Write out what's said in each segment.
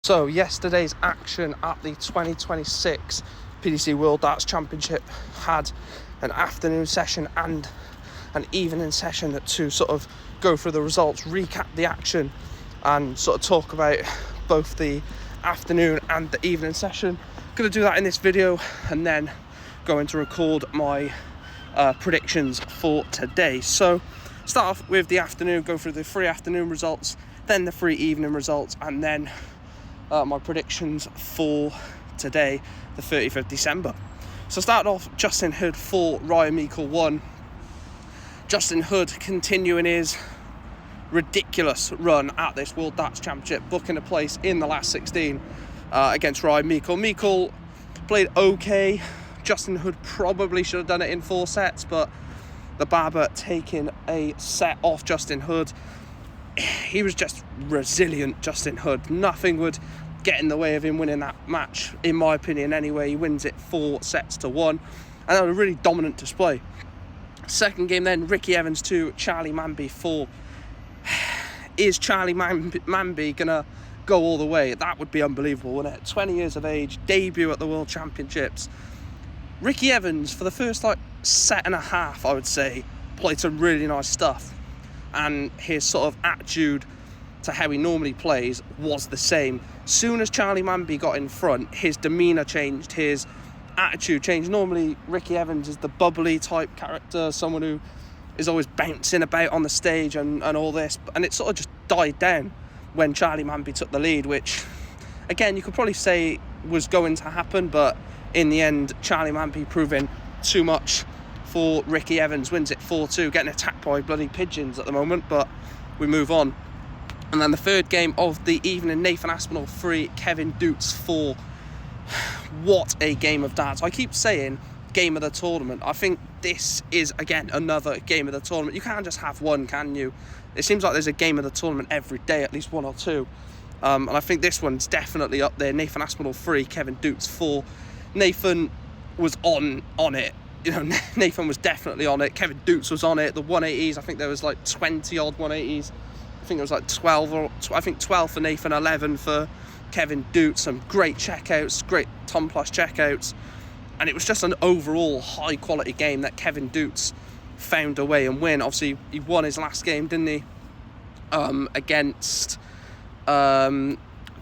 So yesterday's action at the 2026 PDC World Darts Championship had an afternoon session and an evening session to sort of go through the results, recap the action and sort of talk about both the afternoon and the evening session. Going to do that in this video and then going to record my predictions for today. So start off with the afternoon, go through the 3 afternoon results, then the 3 evening results, and then my predictions for today, the 30th of December. So start off Justin Hood 4, Ryan Meikle 1. Justin Hood continuing his ridiculous run at this World Darts Championship, booking a place in the last 16 against Ryan Meikle. Meikle played okay. Justin Hood probably should have done it in 4 sets, but the Barber taking a set off Justin Hood. He was just resilient, Justin Hood. Nothing would get in the way of him winning that match, in my opinion anyway. He wins it 4-1, and that was a really dominant display. Second game then, Ricky Evans 2, Charlie Manby 4. Is Charlie Manby gonna go all the way? That would be unbelievable, wouldn't it? 20 years of age, debut at the World Championships. Ricky Evans, for the first set and a half, I would say, played some really nice stuff. And his sort of attitude to how he normally plays was the same. Soon as Charlie Manby got in front, his demeanour changed, his attitude changed. Normally, Ricky Evans is the bubbly type character, someone who is always bouncing about on the stage and all this. And it sort of just died down when Charlie Manby took the lead, which, again, you could probably say was going to happen. But in the end, Charlie Manby proving too much for Ricky Evans, wins it 4-2, getting attacked by bloody pigeons at the moment, but we move on. And then the third game of the evening, Nathan Aspinall 3, Kevin Doots 4. What a game of darts. I keep saying game of the tournament. I think this is, again, another game of the tournament. You can't just have one, can you? It seems like there's a game of the tournament every day, at least 1 or 2. And I think this one's definitely up there. Nathan Aspinall 3, Kevin Doots 4. Nathan was on it. You know, Nathan was definitely on it. Kevin Doots was on it. The 180s, I think there was 20 odd 180s. I think it was 12 for Nathan, 11 for Kevin Doots. Some great checkouts, great Tom Plus checkouts. And it was just an overall high quality game that Kevin Doots found a way and win. Obviously, he won his last game, didn't he? Against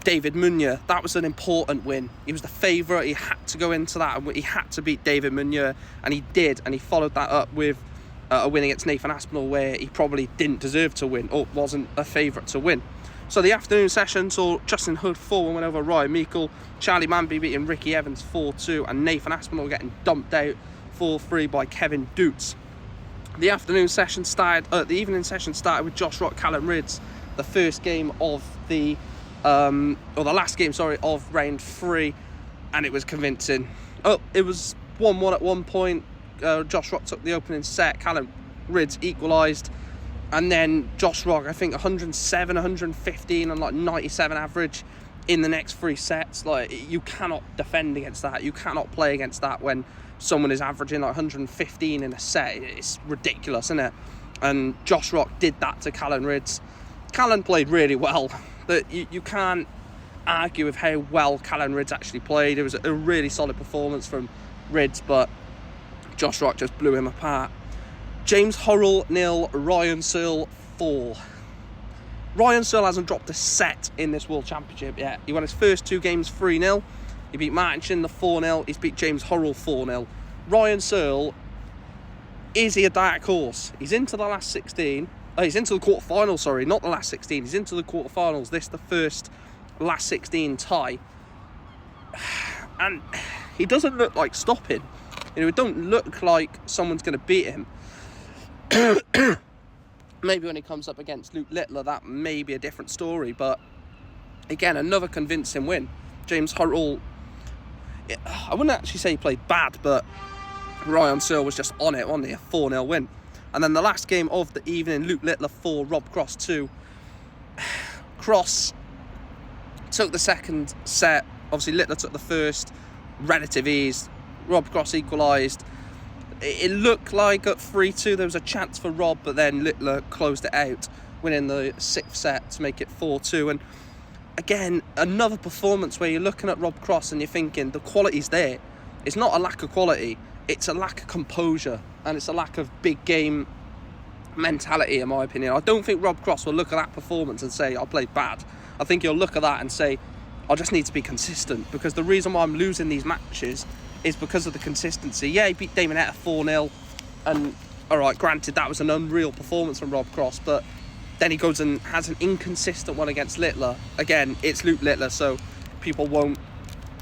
David Meunier. That was an important win. He was the favourite. He had to go into that and he had to beat David Meunier, and he did, and he followed that up with a win against Nathan Aspinall where he probably didn't deserve to win or wasn't a favourite to win. So the afternoon session saw Justin Hood 4-1 win over Ryan Meikle, Charlie Manby beating Ricky Evans 4-2, and Nathan Aspinall getting dumped out 4-3 by Kevin Doots. The afternoon session started, the evening session started with Josh Rock, Callum Rydz, the first game of the the last game, of round 3, and it was convincing. It was 1-1 at one point. Josh Rock took the opening set, Callum Rydz equalised, and then Josh Rock, I think 107, 115 and 97 average in the next 3 sets. You cannot defend against that. You cannot play against that when someone is averaging 115 in a set. It's ridiculous, isn't it? And Josh Rock did that to Callum Rydz. Callum played really well. That you can't argue with how well Callum Rydz actually played. It was a really solid performance from Rydz, but Josh Rock just blew him apart. James Hurrell 0, Ryan Searle 4. Ryan Searle hasn't dropped a set in this World Championship yet. He won his first 2 games 3-0. He beat Martin Chin the 4-0. He's beat James Hurrell 4-0. Ryan Searle, is he a dark horse? He's into the last 16. He's into the quarterfinals, sorry, not the last 16. He's into the quarterfinals. This is the first last 16 tie. And he doesn't look like stopping. It don't look like someone's going to beat him. Maybe when he comes up against Luke Littler, that may be a different story. But again, another convincing win. James Hurrell, I wouldn't actually say he played bad, but Ryan Searle was just on it, wasn't he? A 4-0 win. And then the last game of the evening, Luke Littler 4, Rob Cross 2. Cross took the second set. Obviously, Littler took the first. Relative ease. Rob Cross equalised. It looked like at 3-2 there was a chance for Rob, but then Littler closed it out, winning the 6th set to make it 4-2. And again, another performance where you're looking at Rob Cross and you're thinking the quality's there. It's not a lack of quality, it's a lack of composure, and it's a lack of big game mentality, in my opinion. I don't think Rob Cross will look at that performance and say, I played bad. I think he'll look at that and say, I just need to be consistent, because the reason why I'm losing these matches is because of the consistency. Yeah, he beat Damon Etta 4-0, and alright, granted, that was an unreal performance from Rob Cross, but then he goes and has an inconsistent one against Littler. Again, it's Luke Littler, so people won't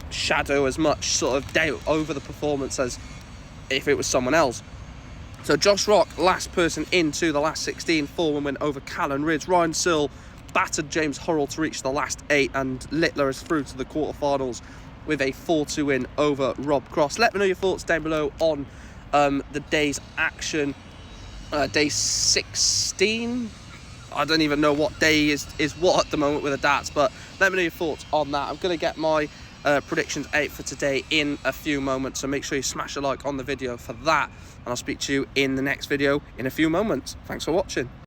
shadow as much sort of doubt over the performance as if it was someone else. So Josh Rock, last person into the last 16, 4-1 win over Callan Ridge. Ryan Searle battered James Hurrell to reach the last 8, and Littler is through to the quarterfinals with a 4-2 win over Rob Cross. Let me know your thoughts down below on the day's action. Day 16. I don't even know what day is what at the moment with the darts, but let me know your thoughts on that. I'm going to get my predictions out for today in a few moments, so make sure you smash a like on the video for that, and I'll speak to you in the next video in a few moments. Thanks for watching.